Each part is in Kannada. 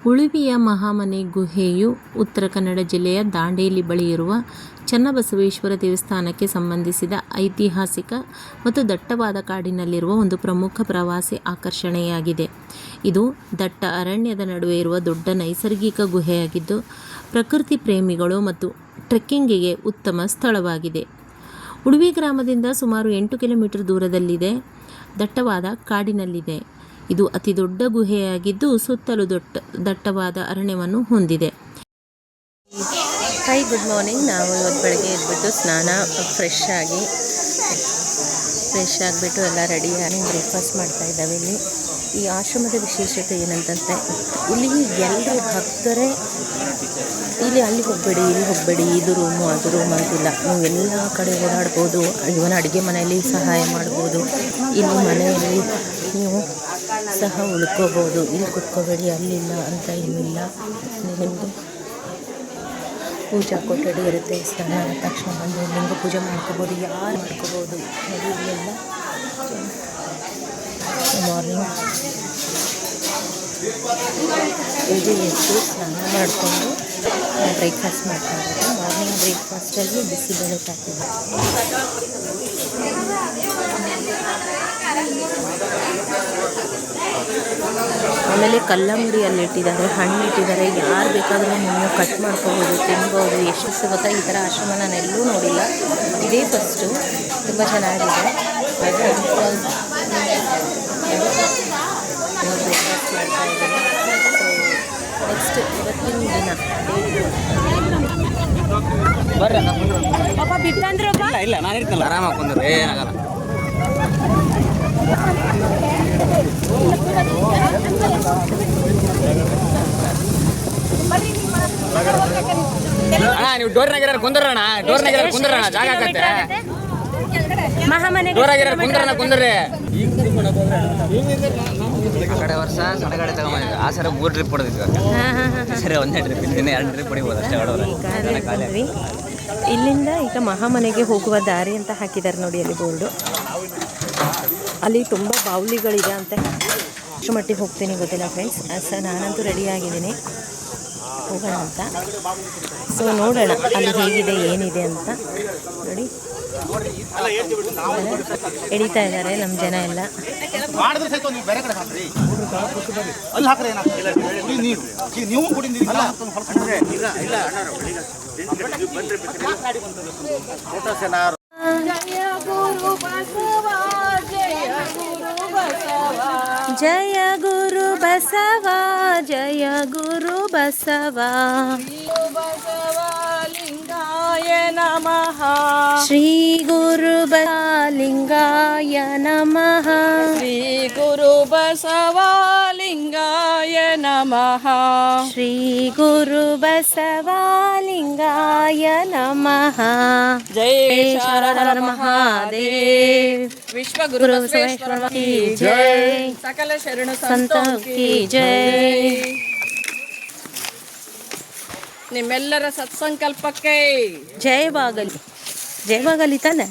ಉಳುವಿಯ ಮಹಾಮನೆ ಗುಹೆಯು ಉತ್ತರ ಕನ್ನಡ ಜಿಲ್ಲೆಯ ದಾಂಡೇಲಿ ಬಳಿ ಇರುವ ಚನ್ನಬಸವೇಶ್ವರ ದೇವಸ್ಥಾನಕ್ಕೆ ಸಂಬಂಧಿಸಿದ ಐತಿಹಾಸಿಕ ಮತ್ತು ದಟ್ಟವಾದ ಕಾಡಿನಲ್ಲಿರುವ ಒಂದು ಪ್ರಮುಖ ಪ್ರವಾಸಿ ಆಕರ್ಷಣೆಯಾಗಿದೆ. ಇದು ದಟ್ಟ ಅರಣ್ಯದ ನಡುವೆ ಇರುವ ದೊಡ್ಡ ನೈಸರ್ಗಿಕ ಗುಹೆಯಾಗಿದ್ದು, ಪ್ರಕೃತಿ ಪ್ರೇಮಿಗಳು ಮತ್ತು ಟ್ರೆಕ್ಕಿಂಗಿಗೆ ಉತ್ತಮ ಸ್ಥಳವಾಗಿದೆ. ಉಳುವಿ ಗ್ರಾಮದಿಂದ ಸುಮಾರು 8 ಕಿಲೋಮೀಟರ್ ದೂರದಲ್ಲಿದೆ. ದಟ್ಟವಾದ ಕಾಡಿನಲ್ಲಿದೆ. ಇದು ಅತಿ ದೊಡ್ಡ ಗುಹೆಯಾಗಿದ್ದು ಸುತ್ತಲೂ ದಟ್ಟವಾದ ಅರಣ್ಯವನ್ನು ಹೊಂದಿದೆ. Hi, good morning. ನಾವು ಇವತ್ತು ಬೆಳಗ್ಗೆ ಎದ್ಬಿಟ್ಟು ಸ್ನಾನ ಫ್ರೆಶ್ ಆಗಿಬಿಟ್ಟು ಎಲ್ಲ ರೆಡಿಯಾಗಿ ಬ್ರೇಕ್ಫಾಸ್ಟ್ ಮಾಡ್ತಾ ಇದ್ದಾವೆ. ಈ ಆಶ್ರಮದ ವಿಶೇಷತೆ ಏನಂತಂದರೆ, ಇಲ್ಲಿ ಎಲ್ಲರೂ ಭಕ್ತರೇ ಇಲ್ಲಿ ಅಲ್ಲಿ ಹೋಗಬೇಡಿ, ಇಲ್ಲಿ ಹೋಗಬೇಡಿ, ಇದು ರೂಮು ಅದು ರೂಮ್ ಅಂತಿಲ್ಲ. ನೀವು ಎಲ್ಲ ಕಡೆ ಓಡಾಡ್ಬೋದು. ಇವನ ಅಡುಗೆ ಮನೆಯಲ್ಲಿ ಸಹಾಯ ಮಾಡ್ಬೋದು. ಇಲ್ಲಿ ಮನೆಯಲ್ಲಿ ನೀವು ಸಹ ಉಳ್ಕೋಬೋದು. ಇಲ್ಲಿ ಕುತ್ಕೋಬೇಡಿ, ಅಲ್ಲಿಲ್ಲ ಅಂತ ಏನಿಲ್ಲ. ನಿಮಗೆ ಪೂಜಾ ಕೊಠಡಿ ಇರುತ್ತೆ. ಸ್ನಾನ ಆದ ತಕ್ಷಣ ಬಂದು ಲಿಂಗ ಪೂಜೆ ಮಾಡ್ಕೋಬೋದು. ಯಾರು ಮಾಡ್ಕೋಬೋದು. ಇಲ್ಲೆಲ್ಲ ಮಾರ್ನಿಂಗ್ ಇದು ಎದ್ದು ಸ್ನಾನ ಮಾಡಿಕೊಂಡು ಬ್ರೇಕ್ಫಾಸ್ಟ್ ಮಾಡ್ತಾ ಇರೋದು. ಮಾರ್ನಿಂಗ್ ಬ್ರೇಕ್ಫಾಸ್ಟಲ್ಲಿ ಬಿಸಿಬೇಳೆ ಹಾಕಿದ್ದೆ. ಆಮೇಲೆ ಕಲ್ಲಂಗಡಿಯಲ್ಲಿ ಇಟ್ಟಿದ್ದಾರೆ, ಹಣ್ಣು ಇಟ್ಟಿದ್ದಾರೆ. ಯಾರು ಬೇಕಾದರೂ ನೀವು ಕಟ್ ಮಾಡ್ಕೋಬೋದು, ತಿನ್ಬೋದು. ಎಷ್ಟು ಸಿಗುತ್ತಾ ಈ ಥರ ಆಶ್ರಮ ನಾನು ಎಲ್ಲೂ ನೋಡಿಲ್ಲ. ಇದೇ ಫಸ್ಟು. ತುಂಬ ಚೆನ್ನಾಗಿದೆ. ಬ್ರೇಕ್ಫಾಸ್ಟ್ ಮಾಡ್ತಾ ಇದ್ದೀನಿ. ನೆಕ್ಸ್ಟ್ ಇವತ್ತಿನ ದಿನ ಇಲ್ಲ ನಾನು ಇರ್ತಲ್ಲ, ಆರಾಮಾಗಿ ಕುಂದ್ರೆ ಏನಾಗಲ್ಲ. ಅಣ್ಣ ನೀವು ಡೋರ್ನಾಗಿರ ಕುಂದ್ರಣ, ಜಾಗ ಆಗತ್ತೆ. ಮಹಾಮನೆ ಡೋರಾಗಿರ ಕುಂದ್ರೇ. ಆ ಕಡೆ ವರ್ಷ ಸಡಗಡೆ ತಗೊಂಡಿದ್ವಿ. ಆ ಸರ 3 ಟ್ರಿಪ್ ಹೊಡೆದಿದ್ವಿ. ಸರಿ, 1 ಟ್ರಿಪ್ ಇದ್ದೀನಿ, 2 ಟ್ರಿಪ್ ಹೊಡಿಬೋದು ಅಷ್ಟೇ. ಇಲ್ಲಿಂದ ಈಗ ಮಹಾಮನೆಗೆ ಹೋಗುವ ದಾರಿ ಅಂತ ಹಾಕಿದ್ದಾರೆ ನೋಡಿ, ಅಲ್ಲಿ ಬೋರ್ಡು. ಅಲ್ಲಿ ತುಂಬ ಬಾವುಲಿಗಳಿದೆ ಅಂತ. ಎಷ್ಟು ಮಟ್ಟಿಗೆ ಹೋಗ್ತೀನಿ ಗೊತ್ತಿಲ್ಲ ಫ್ರೆಂಡ್ಸ್. ಸರ್, ನಾನಂತೂ ರೆಡಿಯಾಗಿದ್ದೀನಿ, ಹೋಗೋಣ ಅಂತ. ಸೊ ನೋಡೋಣ ಅಲ್ಲಿ ಹೇಗಿದೆ ಏನಿದೆ ಅಂತ. ನೋಡಿ, ಎಡಿತಾ ಇದ್ದಾರೆ ನಮ್ಮ ಜನ ಎಲ್ಲ. ಜಯ ಗುರು ಬಸವ, ಜಯ ಗುರು ಬಸವ. ಲಿಂಗಾಯ ನಮಃ. ಶ್ರೀ ಗುರು ಬಸವಲಿಂಗಾಯ ನಮಃ. ಶ್ರೀ ಗುರು ಬಸವಲಿಂಗಾಯ ನಮಃ. ಶ್ರೀ ಗುರು ಬಸವಲಿಂಗಾಯ ನಮಃ. ಜಯ ಶರಣ ಮಹಾದೇವ್. ವಿಶ್ವ ಗುರು ಬಸವೇಶ್ವರ ಕಿ ಜೈ. ಸಕಲ ಶರಣ ಸಂತ ಕಿ ಜೈ. ನಿಮ್ಮೆಲ್ಲರ ಸತ್ಸಂಕಲ್ಪಕ್ಕೆ ಜಯವಾಗಲಿ. ಜಯವಾಗಲಿ ತಾನೆ.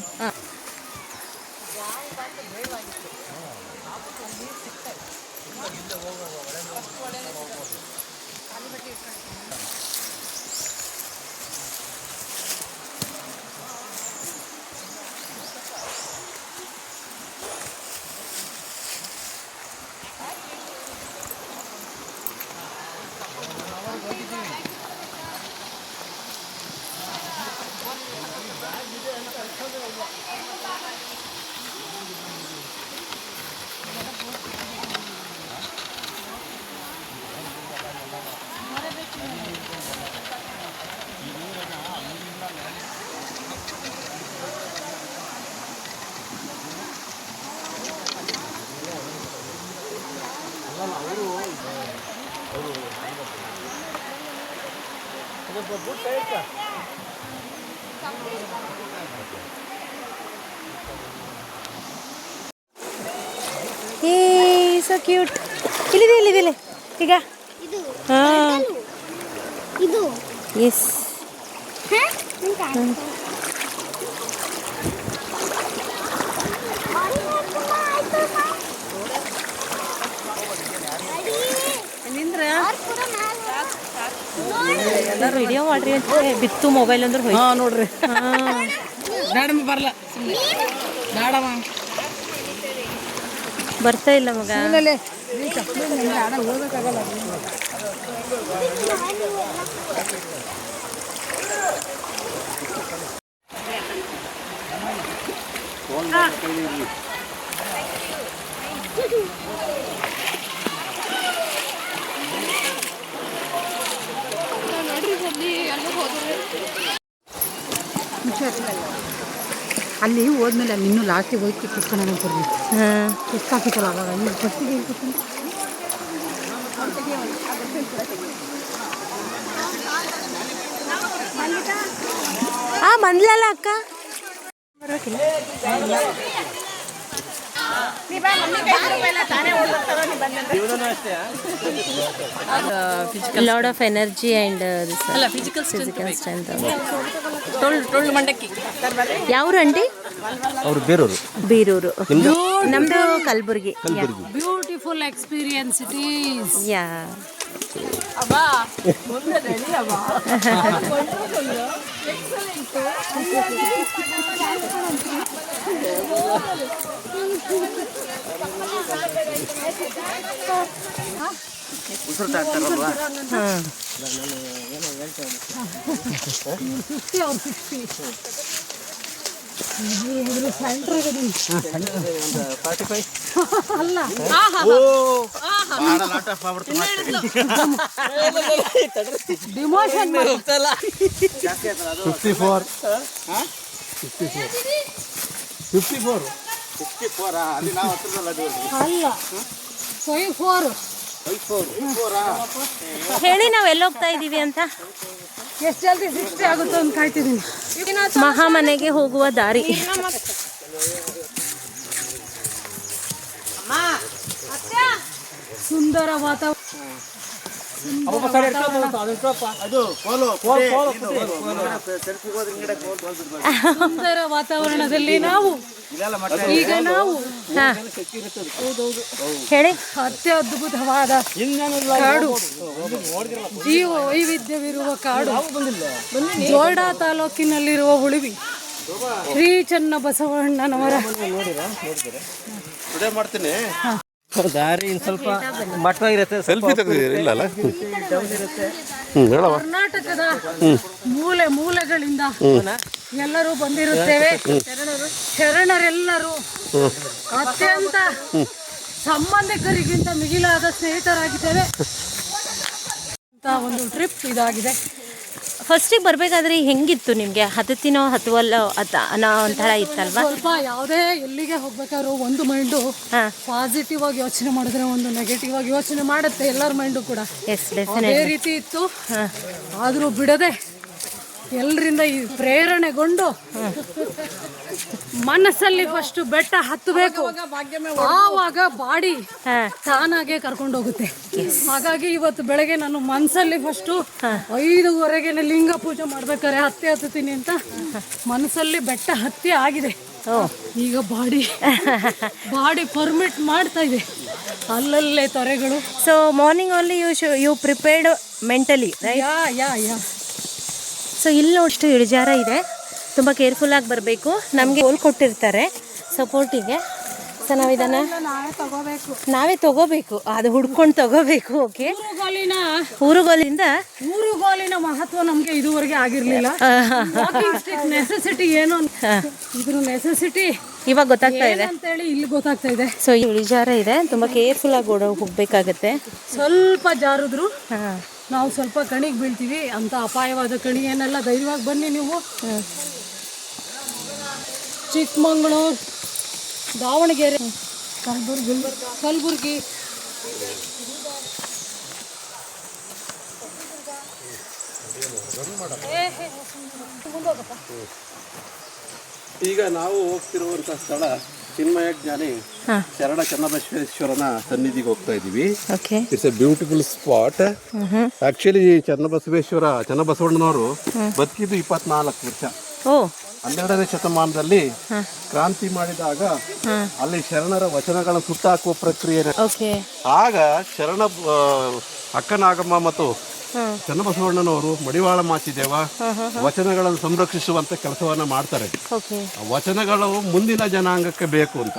So cute. ಇಲ್ಲಿದೆ ಈಗ. ಹಾಂ, ಇದು ಎಸ್. ನಿಂದ್ರ ವಿಡಿಯೋ ಮಾಡ್ರಿ ಅಂತ ಬಿತ್ತು ಮೊಬೈಲ್ ಅಂದ್ರೆ ಹೋಯ್ತು. ಹಾಂ ನೋಡ್ರಿ ಮೇಡಮ್ ಬರಲ್ಲ ಮೇಡಮ್ ಬರ್ತಾ ಇಲ್ಲ ಮಗ. ಹೋಗೋಕ್ಕಾಗಲ್ಲ. ಅಲ್ಲಿ ಹೋದ್ಮೇಲೆ ಅಲ್ಲಿ ಇನ್ನೂ ಲಾಸ್ಟಿಗೆ ಹೋಗಿ ಕುತ್ಕೊಂಡು ಬರ್ರಿ. ಹಾಂ ಕುತ್ಕಾಕಿತ್ತಲ್ಲ ಅವಾಗ ಇಲ್ಲಿ ಫಸ್ಟಿಗೆ ಕುತ್ಕೊಂಡು ಬಂದ್ಲಲ್ಲ ಅಕ್ಕ. Lot of energy and physical strength. ಯಾವ್ರು ಅಂಡಿ? ಅವರು ಬೇರೂರು. ಬೀರೂರು. ನಮ್ದು Kalaburagi. Beautiful experience it is. Yeah ಉಸಿರು ತಾಕ್ತಾರಲ್ವಾ? ಹಾಂ ಡಿಮೋಷನ್ 54 ಅಲ್ಲ 54. ಹೇಳಿ ನಾವು ಎಲ್ಲಿ ಹೋಗ್ತಾ ಇದ್ದೀವಿ ಅಂತ. ಎಷ್ಟು ಜಲ್ದಿ 60 ಆಗುತ್ತೋ ಅಂತ ಕಾಯ್ತಿದ್ದೀನಿ. ಮಹಾಮನೆಗೆ ಹೋಗುವ ದಾರಿ. ಸುಂದರ ವಾತಾವರಣ. ಸುಂದರ ವಾತಾವರಣದಲ್ಲಿ ನಾವು ಈಗ ನಾವು ಹೇಳಿ. ಅತ್ಯದ್ಭುತವಾದ ಕಾಡು, ಜೀವ ವೈವಿಧ್ಯವಿರುವ ಕಾಡು, ಜೋರ್ಡಾ ತಾಲೂಕಿನಲ್ಲಿರುವ ಉಳಿವಿ ಶ್ರೀ ಚನ್ನಬಸವಣ್ಣನವರ ದಾರಿ ಸ್ವಲ್ಪ ಮಟ್ಟವಾಗಿರುತ್ತೆ. ಸೆಲ್ಫಿ ತೆಗೆದಿದ್ದೀರಿ ಇಲ್ಲ ಅಲ್ಲ? ಕರ್ನಾಟಕದ ಮೂಲೆ ಮೂಲೆಗಳಿಂದ ಎಲ್ಲರೂ ಬಂದಿರುತ್ತೇವೆ. ಶರಣರೆಲ್ಲರೂ ಅತ್ಯಂತ ಸಂಬಂಧಿಕರಿಗಿಂತ ಮಿಗಿಲಾದ ಸ್ನೇಹಿತರಾಗಿದ್ದೇವೆ ಅಂತ ಒಂದು ಟ್ರಿಪ್ ಇದಾಗಿದೆ. ಫಸ್ಟಿಗೆ ಬರಬೇಕಾದ್ರೆ ಹೆಂಗಿತ್ತು ನಿಮಗೆ? ಹತ್ತತ್ತಿನೋ ಹತ್ತುವಲ್ಲೋ ಅನ್ನೋ ಒಂಥರ ಇತ್ತಲ್ವಾ? ಸ್ವಲ್ಪ ಯಾವುದೇ ಎಲ್ಲಿಗೆ ಹೋಗ್ಬೇಕಾದ್ರೂ ಒಂದು ಮೈಂಡು ಪಾಸಿಟಿವ್ ಆಗಿ ಯೋಚನೆ ಮಾಡಿದ್ರೆ ಒಂದು ನೆಗೆಟಿವ್ ಆಗಿ ಯೋಚನೆ ಮಾಡುತ್ತೆ ಎಲ್ಲರ ಮೈಂಡು ಕೂಡ. ಎಸ್ ಅದೇ ಡೆಫಿನೆಟ್ಲಿ. ರೀತಿ ಇತ್ತು. ಆದರೂ ಬಿಡದೆ ಎಲ್ಲರಿಂದ ಈ ಪ್ರೇರಣೆಗೊಂಡು ಮನಸ್ಸಲ್ಲಿ ಫಸ್ಟ್ ಬೆಟ್ಟ ಹತ್ತಬೇಕು, ಆವಾಗ ಬಾಡಿ ತಾನಾಗೆ ಕರ್ಕೊಂಡು ಹೋಗುತ್ತೆ. ಹಾಗಾಗಿ ಇವತ್ತು ಬೆಳಗ್ಗೆ ನಾನು ಮನಸ್ಸಲ್ಲಿ ಫಸ್ಟು 5:30ಗೆ ಲಿಂಗ ಪೂಜೆ ಮಾಡ್ಬೇಕಾದ್ರೆ ಹತ್ತೀನಿ ಅಂತ ಮನಸ್ಸಲ್ಲಿ ಬೆಟ್ಟ ಹತ್ತಿ ಆಗಿದೆ. ಈಗ ಬಾಡಿ ಪರ್ಮಿಟ್ ಮಾಡ್ತಾ ಇದೆ, ಅಲ್ಲಲ್ಲೇ ತೊರೆಗಳು. So morning only you prepared mentally, yeah so ಇಲ್ಲಿ ಅಷ್ಟು ಇಳಿಜಾರ ಇದೆ, ತುಂಬ ಕೇರ್ಫುಲ್ಲಾಗಿ ಬರಬೇಕು. ನಮಗೆ ಗೋಲ್ ಕೊಟ್ಟಿರ್ತಾರೆ ಸಪೋರ್ಟಿಗೆ. ಸೊ ನಾವು ಇದನ್ನು ನಾವೇ ತಗೋಬೇಕು, ಅದು ಹುಡ್ಕೊಂಡು ತಗೋಬೇಕು. ಓಕೆ, ಊರುಗೋಲಿಂದ ಊರುಗೋಲಿನ ಮಹತ್ವ ನಮಗೆ ಇದುವರೆಗೆ ಆಗಿರಲಿಲ್ಲ. ನೆಸೆಸಿಟಿ ಏನು, ಇದ್ರ ನೆಸೆಸಿಟಿ ಇವಾಗ ಗೊತ್ತಾಗ್ತಾ ಇದೆ ಅಂತೇಳಿ ಇಲ್ಲಿ ಗೊತ್ತಾಗ್ತಾ ಇದೆ. ಸೊ ಈ ಇಳಿಜಾರ ಇದೆ, ತುಂಬ ಕೇರ್ಫುಲ್ಲಾಗಿ ಹೋಗಬೇಕಾಗತ್ತೆ. ಸ್ವಲ್ಪ ಜಾರಿದ್ರು ನಾವು ಸ್ವಲ್ಪ ಕಣಿಗೆ ಬೀಳ್ತೀವಿ ಅಂತ. ಅಪಾಯವಾದ ಕಣಿ ಏನೆಲ್ಲ ಧೈರ್ಯವಾಗಿ ಬನ್ನಿ ನೀವು. ಚಿಕ್ಕಮಂಗ್ಳೂರು, ದಾವಣಗೆರೆ, ಕಲಬುರ್ಗಿ ಈಗ ನಾವು ಹೋಗ್ತಿರುವಂತ ಸ್ಥಳ ಚಿನ್ಮಯ ಜ್ಞಾನಿ ಶರಣ ಚನ್ನಬಸವೇಶ್ವರನ ಸನ್ನಿಧಿಗೆ ಹೋಗ್ತಾ ಇದೀವಿ. It's a beautiful spot. Actually ಚನ್ನಬಸವಣ್ಣನವರು ಬದುಕಿದ್ದು 24 ವರ್ಷ. 12ನೇ ಶತಮಾನದಲ್ಲಿ ಕ್ರಾಂತಿ ಮಾಡಿದಾಗ ಅಲ್ಲಿ ಶರಣರ ವಚನಗಳನ್ನು ಸುಟ್ಟಾಕುವ ಪ್ರಕ್ರಿಯೆ. ಆಗ ಶರಣ ಅಕ್ಕನಾಗಮ್ಮ ಮತ್ತು ಚನ್ನಬಸವಣ್ಣನವರು ಮಡಿವಾಳ ಮಾಚಿದೇವ ವಚನಗಳನ್ನು ಸಂರಕ್ಷಿಸುವಂತ ಕೆಲಸವನ್ನ ಮಾಡ್ತಾರೆ. ಓಕೆ. ಆ ವಚನಗಳು ಮುಂದಿನ ಜನಾಂಗಕ್ಕೆ ಬೇಕು ಅಂತ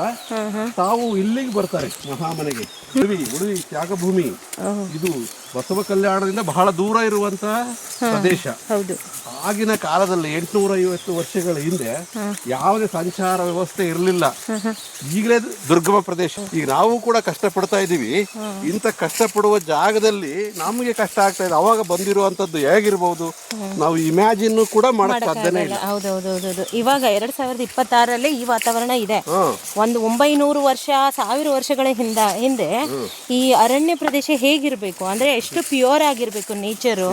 ತಾವು ಇಲ್ಲಿಗೆ ಬರ್ತಾರೆ ಮಹಾಮನೆಗೆ. ಉಡುವಿ ತ್ಯಾಗಭೂಮಿ ಇದು ಬಸವ ಕಲ್ಯಾಣದಿಂದ ಬಹಳ ದೂರ ಇರುವಂತಹ ಪ್ರದೇಶ. ಹೌದು. ಆಗಿನ ಕಾಲದಲ್ಲಿ 850 ವರ್ಷಗಳ ಹಿಂದೆ ಯಾವುದೇ ಸಂಚಾರ ವ್ಯವಸ್ಥೆ ಇರಲಿಲ್ಲ. ಈಗಲೇ ದುರ್ಗಮ ಪ್ರದೇಶ. ಈಗ ನಾವು ಕೂಡ ಕಷ್ಟಪಡ್ತಾ ಇದ್ದೀವಿ. ಇಂಥ ಕಷ್ಟಪಡುವ ಜಾಗದಲ್ಲಿ ನಮಗೆ ಕಷ್ಟ ಆಗ್ತಾ ಇದೆ. ಅವಾಗ ಬಂದಿರುವಂತದ್ದು ಹೇಗಿರ್ಬೋದು ನಾವು ಇಮ್ಯಾಜಿನ್ ಕೂಡ ಮಾಡಕ್ ಸಾಧ್ಯನೇ ಇಲ್ಲ. ಹೌದೌದೌದು. ಇವಾಗ 2026ರಲ್ಲಿ ಈ ವಾತಾವರಣ ಇದೆ. ಒಂದು 900 ವರ್ಷ 1000 ವರ್ಷಗಳ ಹಿಂದೆ ಈ ಅರಣ್ಯ ಪ್ರದೇಶ ಹೇಗಿರ್ಬೇಕು ಅಂದ್ರೆ ಎಷ್ಟು ಪ್ಯೂರ್ ಆಗಿರ್ಬೇಕು ನೇಚರು.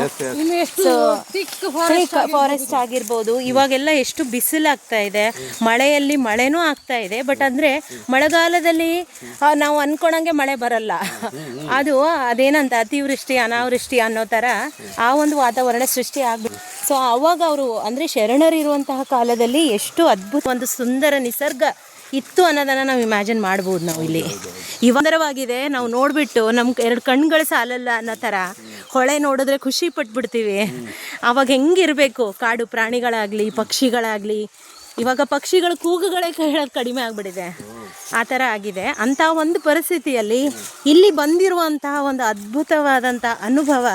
ಫಾರೆಸ್ಟ್ ಆಗಿರ್ಬೋದು. ಇವಾಗೆಲ್ಲ ಎಷ್ಟು ಬಿಸಿಲಾಗ್ತಾ ಇದೆ, ಮಳೆಯಲ್ಲಿ ಮಳೆನೂ ಆಗ್ತಾ ಇದೆ. ಬಟ್ ಅಂದ್ರೆ ಮಳೆಗಾಲದಲ್ಲಿ ನಾವು ಅನ್ಕೊಂಡಂಗೆ ಮಳೆ ಬರಲ್ಲ. ಅದು ಅದೇನಂತ ಅತಿವೃಷ್ಟಿ ಅನಾವೃಷ್ಟಿ ಅನ್ನೋ ತರ ಆ ಒಂದು ವಾತಾವರಣ ಸೃಷ್ಟಿ ಆಗ್ಬೇಕು. ಸೊ ಅವಾಗ ಅವರು ಅಂದ್ರೆ ಶರಣರಿರುವಂತಹ ಕಾಲದಲ್ಲಿ ಎಷ್ಟು ಅದ್ಭುತ ಒಂದು ಸುಂದರ ನಿಸರ್ಗ ಇತ್ತು ಅನ್ನೋದನ್ನ ನಾವು ಇಮ್ಯಾಜಿನ್ ಮಾಡ್ಬೋದು. ನಾವು ಇಲ್ಲಿ ಸುಂದರವಾಗಿದೆ. ನಾವು ನೋಡ್ಬಿಟ್ಟು ನಮ್ಗೆ 2 ಕಣ್ಗಳು ಸಾಲಲ್ಲ ಅನ್ನೋ ಥರ ಹೊಳೆ ನೋಡಿದ್ರೆ ಖುಷಿ ಪಟ್ಬಿಡ್ತೀವಿ. ಅವಾಗ ಹೆಂಗಿರಬೇಕು ಕಾಡು ಪ್ರಾಣಿಗಳಾಗಲಿ ಪಕ್ಷಿಗಳಾಗಲಿ. ಇವಾಗ ಪಕ್ಷಿಗಳ ಕೂಗುಗಳೇ ಹೇಳೋದು ಕಡಿಮೆ ಆಗಿಬಿಟ್ಟಿದೆ. ಆ ಥರ ಆಗಿದೆ. ಅಂಥ ಒಂದು ಪರಿಸ್ಥಿತಿಯಲ್ಲಿ ಇಲ್ಲಿ ಬಂದಿರುವಂತಹ ಒಂದು ಅದ್ಭುತವಾದಂಥ ಅನುಭವ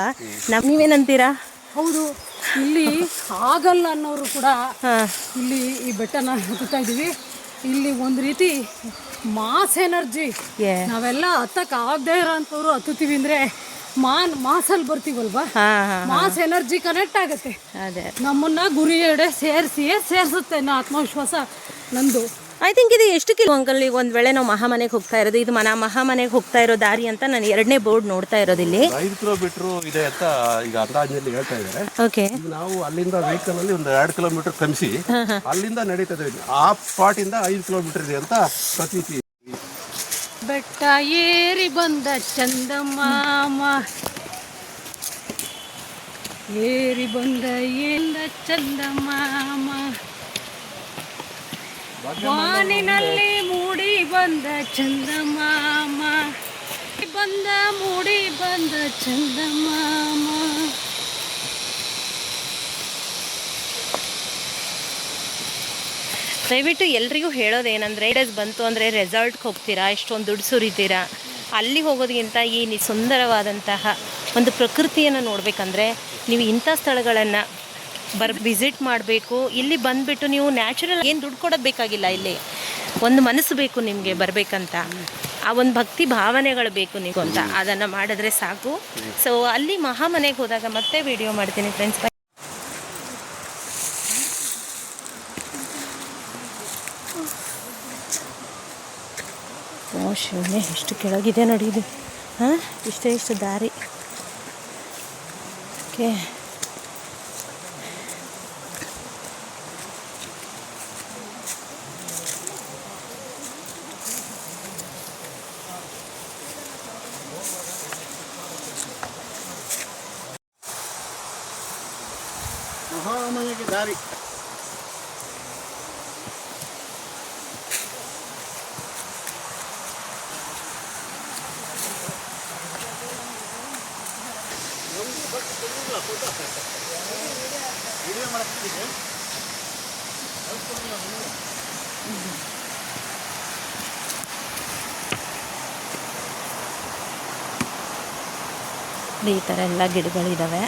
ನೀವೇನಂತೀರಾ? ಹೌದು. ಇಲ್ಲಿ ಆಗಲ್ಲ ಅನ್ನೋರು ಕೂಡ ಇಲ್ಲಿ ಈ ಬೆಟ್ಟನ ಹತ್ತುತ್ತಾ ಇದ್ದೀವಿ. ಇಲ್ಲಿ ಒಂದು ರೀತಿ ಮಾಸ್ ಎನರ್ಜಿ. ನಾವೆಲ್ಲ ಹತ್ತಕ್ಕೆ ಆಗದೆ ಇರೋಂಥವ್ರು ಹತ್ತುತ್ತೀವಿ ಅಂದರೆ ಮಾಸಲ್ಲಿ ಬರ್ತೀವಲ್ವಾ, ಮಾಸ್ ಎನರ್ಜಿ ಕನೆಕ್ಟ್ ಆಗುತ್ತೆ. ನಮ್ಮನ್ನ ಗುರಿಯೆಡೆ ಸೇರಿಸುತ್ತೆ ಅನ್ನೋ ಆತ್ಮವಿಶ್ವಾಸ ನಂದು. ಐ ಥಿಂಕ್ ಇದು ಎಷ್ಟು ಅಂಕಲ್ ಈಗ ಒಂದು ವೇಳೆ ನಾವು ಮಹಾಮನೆಗೆ ಹೋಗ್ತಾ ಇರೋದು, ಇದು ಮಹಾಮನೆಗೆ ಹೋಗ್ತಾ ಇರೋ ದಾರಿ ಅಂತ ನಾನು 2ನೇ ಬೋರ್ಡ್ ನೋಡ್ತಾ ಇರೋದು. ಇಲ್ಲಿ 5 ಕಿಲೋಮೀಟರ್ ಇದೆ ಅಂತ ಈಗ ಅಂದಾಜಿನಲ್ಲಿ ಹೇಳ್ತಾ ಇದ್ದಾರೆ. ಓಕೆ. ನಾವು ಅಲ್ಲಿಂದ ವೆಹಿಕಲ್ ಅಲ್ಲಿ ಒಂದು 2 ಕಿಲೋಮೀಟರ್ ಕ್ರಮಿಸಿ ಅಲ್ಲಿಂದ ನಡೀತಾ ಇದ್ದೀವಿ. ಆ ಸ್ಪಾಟ್ ಇಂದ 5 ಕಿಲೋಮೀಟರ್ ಇದೆ ಅಂತ ಪ್ರತೀತಿ. ಬೆಟ್ಟ ಏರಿ ಬಂದ ಚಂದಮಾಮ, ಏರಿ ಬಂದ ಚಂದಮಾಮ, ವಾನಿನಲ್ಲಿ ಮೂಡಿ ಬಂದ ಚಂದಮಾಮ, ಮೂಡಿ ಬಂದ ಚಂದಮಾಮ. ದಯವಿಟ್ಟು ಎಲ್ರಿಗೂ ಹೇಳೋದೇನೆಂದರೆ, ಬಂತು ಅಂದರೆ ರೆಸಾರ್ಟ್ಗೆ ಹೋಗ್ತೀರಾ, ಎಷ್ಟೊಂದು ದುಡ್ಡು ಸುರಿತೀರಾ. ಅಲ್ಲಿ ಹೋಗೋದಕ್ಕಿಂತ ಈ ಸುಂದರವಾದಂತಹ ಒಂದು ಪ್ರಕೃತಿಯನ್ನು ನೋಡಬೇಕಂದ್ರೆ ನೀವು ಇಂಥ ಸ್ಥಳಗಳನ್ನು ವಿಸಿಟ್ ಮಾಡಬೇಕು. ಇಲ್ಲಿ ಬಂದುಬಿಟ್ಟು ನೀವು ನ್ಯಾಚುರಲ್ ಏನು ದುಡ್ಡು ಕೊಡೋದು ಬೇಕಾಗಿಲ್ಲ. ಇಲ್ಲಿ ಒಂದು ಮನಸ್ಸು ಬೇಕು ನಿಮಗೆ ಬರಬೇಕಂತ, ಆ ಒಂದು ಭಕ್ತಿ ಭಾವನೆಗಳು ಬೇಕು ನೀವು ಅಂತ. ಅದನ್ನು ಮಾಡಿದ್ರೆ ಸಾಕು. ಸೊ ಅಲ್ಲಿ ಮಹಾಮನೆಗೆ ಹೋದಾಗ ಮತ್ತೆ ವಿಡಿಯೋ ಮಾಡ್ತೀನಿ ಫ್ರೆಂಡ್ಸ್. ಶಿವನೇ ಎಷ್ಟು ಕೆಳಗಿದೆ ನೋಡಿ ಇದು. ಇಷ್ಟು ದಾರಿ. ಓಕೆ. ಮಹಾಮನೆಗೆ ದಾರಿ. ಈ ಥರ ಎಲ್ಲ ಗಿಡಗಳಿದ್ದಾವೆ,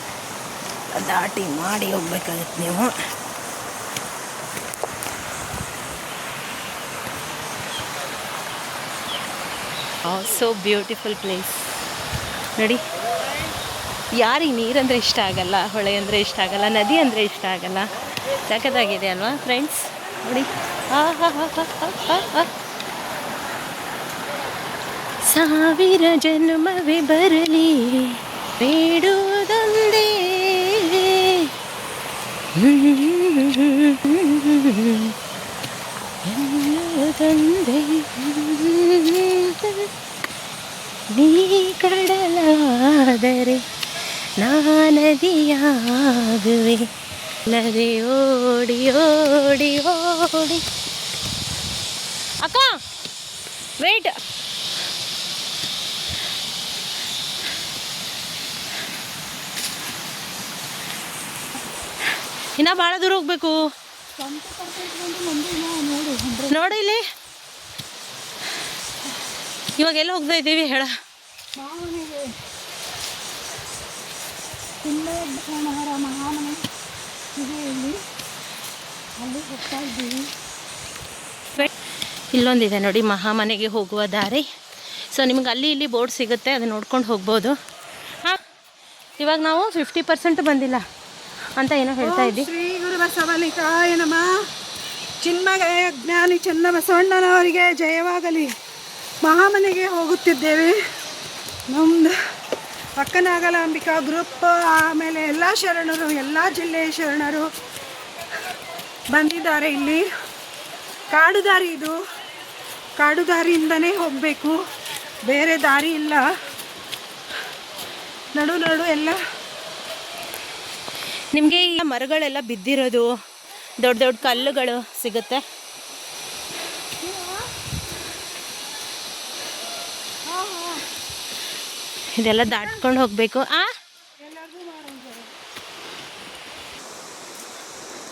ದಾಟಿ ಮಾಡಿ ಹೋಗ್ಬೇಕಾಗತ್ತೆ ನೀವು. ಸೋ ಬ್ಯೂಟಿಫುಲ್ ಪ್ಲೇಸ್ ನೋಡಿ. ಯಾರಿಗೆ ನೀರಂದರೆ ಇಷ್ಟ ಆಗಲ್ಲ, ಹೊಳೆ ಅಂದರೆ ಇಷ್ಟ ಆಗಲ್ಲ, ನದಿ ಅಂದರೆ ಇಷ್ಟ ಆಗಲ್ಲ. ಸಖತ್ತಾಗಿದೆ ಅಲ್ವಾ ಫ್ರೆಂಡ್ಸ್ ನೋಡಿ. ಸಾವಿರ ಜನ್ಮವೇ ಬರಲಿ ಬೇಡುವುದೊಂದೇ, ಎನ್ನುವುದೊಂದೇ, ನೀ ಕಡಲಾದರೆ ನದಿಯಾಗುವೆ, ನದಿ ಓಡಿ ಓಡಿ ಓಡಿ. ಅಕ್ಕ ವೇಟ್. ಇನ್ನೂ ಭಾಳ ದೂರ ಹೋಗ್ಬೇಕು. ನೋಡಿ ಇಲ್ಲಿ ಇವಾಗ ಎಲ್ಲ ಹೋಗ್ತಾ ಇದ್ದೀವಿ ಹೇಳ. ಇಲ್ಲೊಂದಿದೆ ನೋಡಿ ಮಹಾಮನೆಗೆ ಹೋಗುವ ದಾರಿ. ಸೊ ನಿಮ್ಗೆ ಅಲ್ಲಿ ಇಲ್ಲಿ ಬೋರ್ಡ್ ಸಿಗುತ್ತೆ, ಅದು ನೋಡ್ಕೊಂಡು ಹೋಗ್ಬೋದು. ಹಾಂ, ಇವಾಗ ನಾವು 50% ಬಂದಿಲ್ಲ ಅಂತ ಏನೋ ಹೇಳ್ತಾ ಇದ್ದಿ. ಶ್ರೀ ಗುರು ಬಸವಲಿಕಾಯ ನಮಃ. ಚಿನ್ಮಯ ಜ್ಞಾನಿ ಚನ್ನಬಸವಣ್ಣನವರಿಗೆ ಜಯವಾಗಲಿ. ಮಹಾಮನೆಗೆ ಹೋಗುತ್ತಿದ್ದೇವೆ. ನಮ್ಮದು ಅಕ್ಕನಾಗಲಾಂಬಿಕಾ ಗ್ರೂಪ್, ಆಮೇಲೆ ಎಲ್ಲ ಶರಣರು, ಎಲ್ಲ ಜಿಲ್ಲೆಯ ಶರಣರು ಬಂದಿದ್ದಾರೆ. ಇಲ್ಲಿ ಕಾಡು ದಾರಿ, ಇದು ಕಾಡು ದಾರಿಯಿಂದನೇ ಹೋಗಬೇಕು, ಬೇರೆ ದಾರಿ ಇಲ್ಲ. ನಡು ನಡು ಎಲ್ಲ ನಿಮಗೆ ಈ ಮರಗಳೆಲ್ಲ ಬಿದ್ದಿರೋದು, ದೊಡ್ಡ ದೊಡ್ಡ ಕಲ್ಲುಗಳು ಸಿಗುತ್ತೆ. ಇದೆಲ್ಲ ದಾಟ್ಕೊಂಡು ಹೋಗಬೇಕು.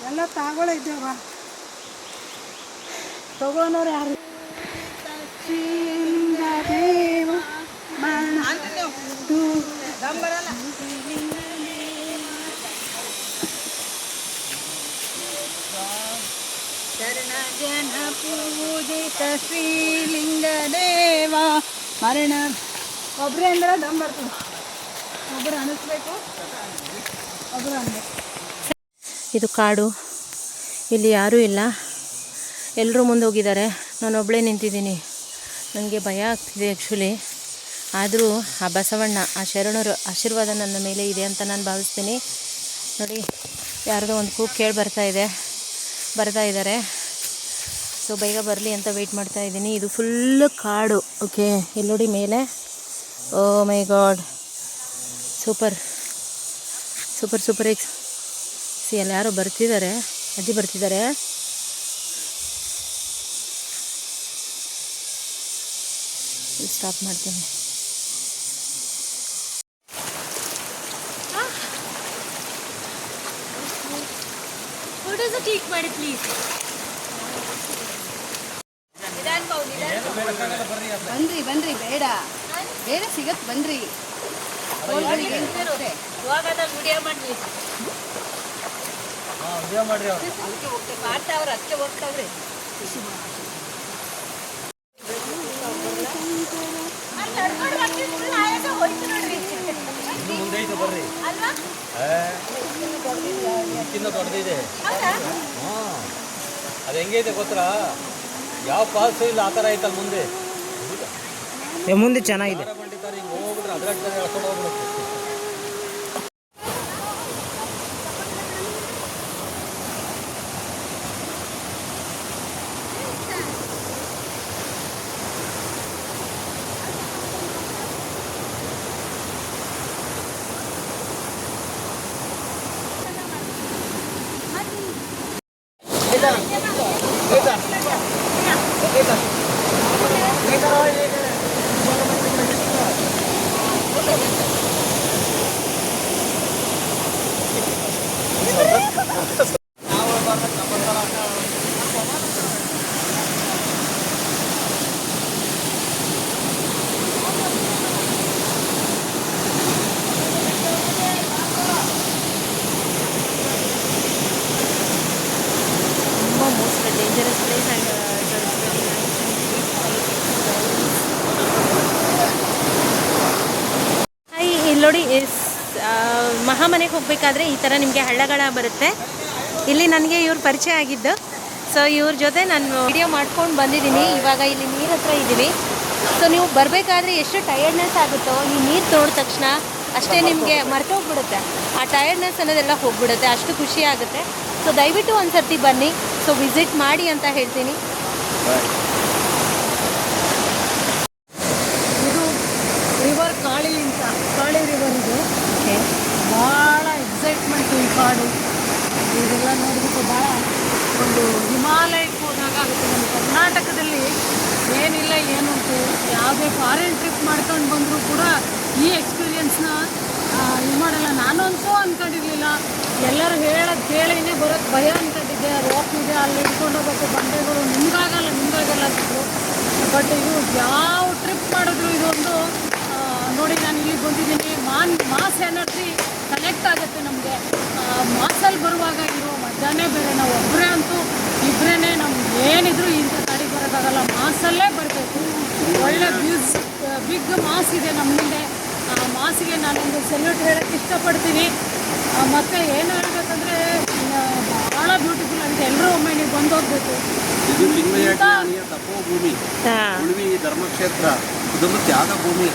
ಎಲ್ಲ ತಗೊಳಿದ್ದೇವ, ತಗೋನವ್ರು ಯಾರು? ಶರಣ ಜನ ಪೂಜಿತ ಶ್ರೀಲಿಂಗ ದೇವ ಮರಣ. ಒಬ್ಬರೇ ಅಂದ್ರೆ ದಮ್ ಬರ್ತದೆ, ಒಬ್ಬರು ಅನಿಸ್ಬೇಕು, ಒಬ್ಬರು ಅನ್ಬೇಕು. ಇದು ಕಾಡು, ಇಲ್ಲಿ ಯಾರೂ ಇಲ್ಲ, ಎಲ್ಲರೂ ಮುಂದೆ ಹೋಗಿದ್ದಾರೆ. ನಾನೊಬ್ಬಳೇ ನಿಂತಿದ್ದೀನಿ. ನನಗೆ ಭಯ ಆಗ್ತಿದೆ ಆ್ಯಕ್ಚುಲಿ. ಆದರೂ ಆ ಬಸವಣ್ಣ, ಆ ಶರಣರ ಆಶೀರ್ವಾದ ನನ್ನ ಮೇಲೆ ಇದೆ ಅಂತ ನಾನು ಭಾವಿಸ್ತೀನಿ. ನೋಡಿ, ಯಾರ್ದೋ ಒಂದು ಕೂಗು ಕೇಳಿ ಬರ್ತಾ ಇದ್ದಾರೆ. ಸೊ ಬೇಗ ಬರಲಿ ಅಂತ ವೆಯ್ಟ್ ಮಾಡ್ತಾ ಇದ್ದೀನಿ. ಇದು ಫುಲ್ಲು ಕಾಡು. ಓಕೆ, ಇಲ್ಲಿ ನೋಡಿ ಮೇಲೆ. Oh my God, super super super ex. See ಅಲ್ಲಿ ಯಾರೋ ಬರ್ತಿದ್ದಾರೆ, ಅಜ್ಜಿ ಬರ್ತಿದ್ದಾರೆ. ಸ್ಟಾಪ್ ಮಾಡ್ತೀನಿ. ಫೋಟೋಸ್ ಕ್ಲಿಕ್ ಮಾಡಿ ಪ್ಲೀಸ್. ಬನ್ರಿ ಬೇಡ ಬೇರೆ ಸಿಗತ್ ಬನ್ರಿ. ದೊಡ್ಡದಿದೆ. ಅದು ಹೆಂಗೈತೆ ಗೊತ್ತಾ? ಯಾವ ಫಾಲ್ಸ್ ಇಲ್ಲ, ಆ ಥರ ಐತಲ್ಲ ಮುಂದೆ. ಮುಂದೆ ಚೆನ್ನಾಗಿದೆ. ಹೋಗ್ಬಿಟ್ರೆ ಅದ್ರ ಎಳ್ಕೊಂಡು ಹೋಗ್ಬಿಡುತ್ತೆ. Most dangerous place and it was very nice and hi, ಇಲ್ಲಿ ನೋಡಿ ಮಹಾಮನೆಗೆ ಹೋಗಬೇಕಾದ್ರೆ ಈ ಥರ ನಿಮಗೆ ಹಳ್ಳಗಳ ಬರುತ್ತೆ. ಇಲ್ಲಿ ನನಗೆ ಇವ್ರು ಪರಿಚಯ ಆಗಿದ್ದು. ಸೊ ಇವ್ರ ಜೊತೆ ನಾನು ವಿಡಿಯೋ ಮಾಡ್ಕೊಂಡು ಬಂದಿದ್ದೀನಿ. ಇವಾಗ ಇಲ್ಲಿ ನೀರು ಹತ್ರ ಇದ್ದೀವಿ. ಸೊ ನೀವು ಬರಬೇಕಾದ್ರೆ ಎಷ್ಟು ಟಯರ್ಡ್ನೆಸ್ ಆಗುತ್ತೋ, ಈ ನೀರು ನೋಡಿದ ತಕ್ಷಣ ಅಷ್ಟೇ ನಿಮಗೆ ಮರ್ತೋಗ್ಬಿಡುತ್ತೆ. ಆ ಟಯರ್ಡ್ನೆಸ್ ಅನ್ನೋದೆಲ್ಲ ಹೋಗ್ಬಿಡುತ್ತೆ, ಅಷ್ಟು ಖುಷಿ ಆಗುತ್ತೆ. ಸೊ ದಯವಿಟ್ಟು ಒಂದು ಸರ್ತಿ ಬನ್ನಿ, ಸೊ ವಿಸಿಟ್ ಮಾಡಿ ಅಂತ ಹೇಳ್ತೀನಿ. ಇದು ರಿವರ್ ಕಾಳಿ ಅಂತ, ಕಾಳಿ ರಿವರ್ ಇದು. ಭಾಳ ಎಕ್ಸೈಟ್ಮೆಂಟು ಈ ಕಾಡು. ಇದೆಲ್ಲ ನೋಡಬೇಕು. ಭಾಳ ಒಂದು ಹಿಮಾಲಯಕ್ಕೆ ಹೋದಾಗ ಆಗುತ್ತೆ. ನಮ್ಮ ಕರ್ನಾಟಕದಲ್ಲಿ ಏನಿಲ್ಲ ಏನುಂಟು, ಯಾವುದೇ ಫಾರಿನ್ ಟ್ರಿಪ್ ಮಾಡ್ಕೊಂಡು ಬಂದರೂ ಕೂಡ ಈ ಎಕ್ಸ್ಪೀರಿಯೆನ್ಸ್ನ ಇದು ಮಾಡಲ್ಲ. ನಾನಂತೂ ಅನ್ಕೊಂಡಿರ್ಲಿಲ್ಲ. ಎಲ್ಲರೂ ಹೇಳೋದು ಕೇಳಿನೇ ಬರೋದು ಭಯ ಅನ್ಕೊಂಡಿದ್ದೆ. ರೋಪ್ ಇದೆ, ಅಲ್ಲಿ ಇಟ್ಕೊಂಡು ಹೋಗ್ಬೇಕು, ಬಂಡೆಗಳು ನಿಮ್ಗಾಗಲ್ಲ ಅಂತಿದ್ರು. ಬಟ್ ಇದು ಯಾವ ಟ್ರಿಪ್ ಮಾಡಿದ್ರು ಇದೊಂದು ನೋಡಿ, ನಾನು ಇಲ್ಲಿಗೆ ಬಂದಿದ್ದೀನಿ. ಮಾಸ್ ಎನರ್ಜಿ ಕನೆಕ್ಟ್ ಆಗುತ್ತೆ ನಮಗೆ. ಮಾಸಲ್ಲಿ ಬರುವಾಗ ಇರೋ ಮಜಾನೇ ಬೇರೆ. ನಾವು ಒಬ್ಬರೇ ಅಂತೂ ಇಬ್ಬರೇ ನಮ್ಗೆ ಏನಿದ್ರು ಇಂಥ ಗಾಡಿಗೆ ಬರೋಕ್ಕಾಗಲ್ಲ. ಮಾಸಲ್ಲೇ ಬರಬೇಕು. ಒಳ್ಳೆ ಬಿಗ್ ಮಾಸ್ ಇದೆ ನಮ್ಮ ಮುಂದೆ. ಆ ಮಾಸಿಗೆ ನಾನೊಂದು ಸೆಲ್ಯೂಟ್ ಹೇಳೋಕ್ಕೆ ಇಷ್ಟಪಡ್ತೀನಿ. ಮತ್ತು ಏನು ಹೇಳಬೇಕಂದ್ರೆ ಭಾಳ ಬ್ಯೂಟಿಫುಲ್ ಆಗಿದೆ. ಎಲ್ಲರೂ ಒಮ್ಮೆ ನೀವು ಬಂದು ಹೋಗ್ಬೇಕು. ಇದು ಲಿಂಗಯಾಜ್ಞಾನಿಯ ತಪೋಭೂಮಿ, ಉಳುವಿ ಧರ್ಮಕ್ಷೇತ್ರ. ಇದೊಂದು ತ್ಯಾಗ ಭೂಮಿ.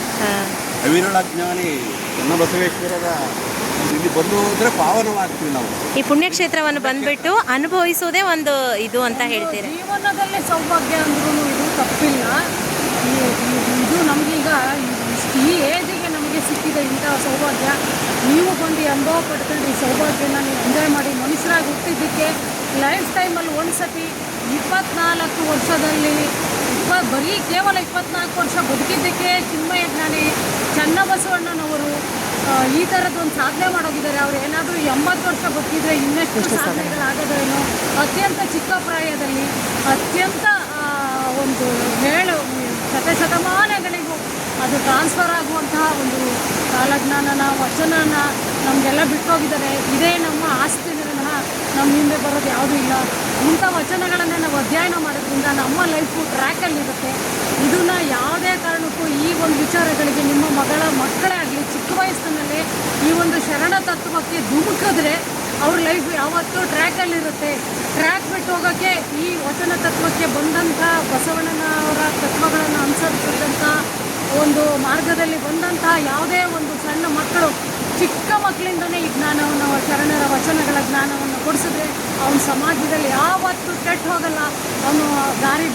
ಅವಿರಳ ಜ್ಞಾನಿ ಚನ್ನಬಸವೇಶ್ವರರ ಇಲ್ಲಿ ಬಂದು ಹೋದ್ರೆ ಪಾವನವಾಗ್ತೀವಿ ನಾವು. ಈ ಪುಣ್ಯಕ್ಷೇತ್ರವನ್ನು ಬಂದ್ಬಿಟ್ಟು ಅನುಭವಿಸೋದೇ ಒಂದು ಇದು ಅಂತ ಹೇಳ್ತೀರಿ. ಜೀವನದಲ್ಲೇ ಸೌಭಾಗ್ಯ ಅಂದ್ರೂ ಇದು ತಪ್ಪಿಲ್ಲ. ಇದು ನಮಗೀಗ ಈ ಏಜಿಗೆ ನಮಗೆ ಸಿಕ್ಕಿದೆ ಇಂಥ ಸೌಭಾಗ್ಯ. ನೀವು ಬಂದು ಅನುಭವ ಪಡ್ಕೊಂಡು ಈ ಸೌಭಾಗ್ಯನ ನೀವು ಎಂಜಾಯ್ ಮಾಡಿ. ಮನುಷ್ಯರಾಗಿ ಹುಟ್ಟಿದ್ದಕ್ಕೆ ಲೈಫ್ ಟೈಮಲ್ಲಿ ಒಂದು ಸತಿ 24 ವರ್ಷದಲ್ಲಿ ಬರೀ ಕೇವಲ 24 ವರ್ಷ ಬದುಕಿದ್ದಕ್ಕೆ ಚಿನ್ಮಯ ಜ್ಞಾನಿ ಚನ್ನಬಸವಣ್ಣನವರು ಈ ಥರದ್ದೊಂದು ಸಾಧನೆ ಮಾಡೋಗಿದ್ದಾರೆ. ಅವ್ರು ಏನಾದರೂ 80 ವರ್ಷ ಬದುಕಿದ್ರೆ ಇನ್ನೆಷ್ಟು ಸಾಧನೆಗಳಾಗೋದೇನೋ. ಅತ್ಯಂತ ಚಿಕ್ಕ ಪ್ರಾಯದಲ್ಲಿ ಅತ್ಯಂತ ಒಂದು ಶತಮಾನಗಳಿಗೂ ಅದು ಟ್ರಾನ್ಸ್ಫರ್ ಆಗುವಂತಹ ಒಂದು ಕಾಲಜ್ಞಾನನ ವಚನನ ನಮಗೆಲ್ಲ ಬಿಟ್ಟೋಗಿದ್ದಾರೆ. ಇದೇ ನಮ್ಮ ಆಸ್ತಿ ವಿನಃ ನಮ್ಮ ಹಿಂದೆ ಬರೋದು ಯಾವುದೂ ಇಲ್ಲ. ಇಂಥ ವಚನಗಳನ್ನೇ ನಾವು ಅಧ್ಯಯನ ಮಾಡೋದ್ರಿಂದ ನಮ್ಮ ಲೈಫು ಟ್ರ್ಯಾಕಲ್ಲಿರುತ್ತೆ. ಇದನ್ನು ಯಾವುದೇ ಕಾರಣಕ್ಕೂ ಈ ಒಂದು ವಿಚಾರಗಳಿಗೆ ನಿಮ್ಮ ಮಕ್ಕಳೇ ಆಗಲಿ ಚಿಕ್ಕ ವಯಸ್ಸಿನಲ್ಲೇ ಈ ಒಂದು ಶರಣ ತತ್ವಕ್ಕೆ ಧುಮುಕಿದ್ರೆ ಅವ್ರ ಲೈಫ್ ಯಾವತ್ತೂ ಟ್ರ್ಯಾಕಲ್ಲಿರುತ್ತೆ. ಟ್ರ್ಯಾಕ್ ಬಿಟ್ಟು ಹೋಗೋಕ್ಕೆ ಈ ವಚನ ತತ್ವಕ್ಕೆ ಬಂದಂಥ ಬಸವಣ್ಣನವರ ತತ್ವಗಳನ್ನು ಅನುಸರಿಸಿದಂಥ ಒಂದು ಮಾರ್ಗದಲ್ಲಿ ಬಂದಂತಹ ಯಾವುದೇ ಒಂದು ಸಣ್ಣ ಮಕ್ಕಳು ಚಿಕ್ಕ ಮಕ್ಕಳಿಂದನೇ ಈ ಜ್ಞಾನವನ್ನು, ಶರಣರ ವಚನಗಳ ಜ್ಞಾನವನ್ನು ಕೊಡಿಸಿದ್ರೆ ಅವನ ಸಮಾಜದಲ್ಲಿ ಯಾವತ್ತೂ ಕೆಟ್ಟು ಹೋಗಲ್ಲ. ಅವನು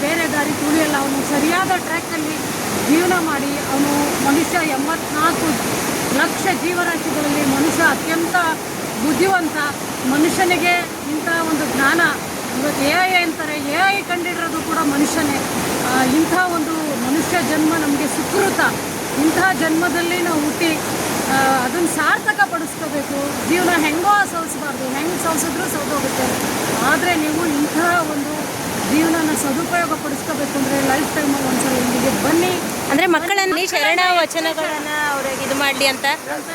ಬೇರೆ ದಾರಿ ತುಳಿಯಲ್ಲ. ಅವನು ಸರಿಯಾದ ಟ್ರ್ಯಾಕಲ್ಲಿ ಜೀವನ ಮಾಡಿ ಅವನು ಮನುಷ್ಯ 84 ಲಕ್ಷ ಜೀವರಾಶಿಗಳಲ್ಲಿ ಮನುಷ್ಯ ಅತ್ಯಂತ ಬುದ್ಧಿವಂತ. ಮನುಷ್ಯನಿಗೆ ಇಂಥ ಒಂದು ಜ್ಞಾನ ಇವತ್ತು AI ಅಂತಾರೆ. AI ಕಂಡಿರೋದು ಕೂಡ ಮನುಷ್ಯನೇ. ಇಂಥ ಒಂದು ಮನುಷ್ಯ ಜನ್ಮ ನಮಗೆ ಸುಕೃತ. ಇಂಥ ಜನ್ಮದಲ್ಲಿ ನಾವು ಹುಟ್ಟಿ ಅದನ್ನು ಸಾರ್ಥಕ ಪಡಿಸ್ಕೋಬೇಕು. ಜೀವನ ಹೆಂಗೋ ಸವಿಸಬಾರ್ದು. ಹೆಂಗೆ ಸವಿಸಿದ್ರೂ ಸೌದೋಗುತ್ತೆ. ಆದರೆ ನೀವು ಇಂಥ ಒಂದು ಜೀವನನ ಸದುಪಯೋಗ ಪಡಿಸ್ಕೋಬೇಕು ಅಂದರೆ ಲೈಫ್ ಟೈಮ್ ಒಂದ್ಸಲ ಇಲ್ಲಿಗೆ ಬನ್ನಿ. ಅಂದರೆ ಮಕ್ಕಳಲ್ಲಿ ಶರಣ ವಚನಗಳನ್ನು ಅವ್ರಿಗೆ ಇದು ಮಾಡಲಿ ಅಂತ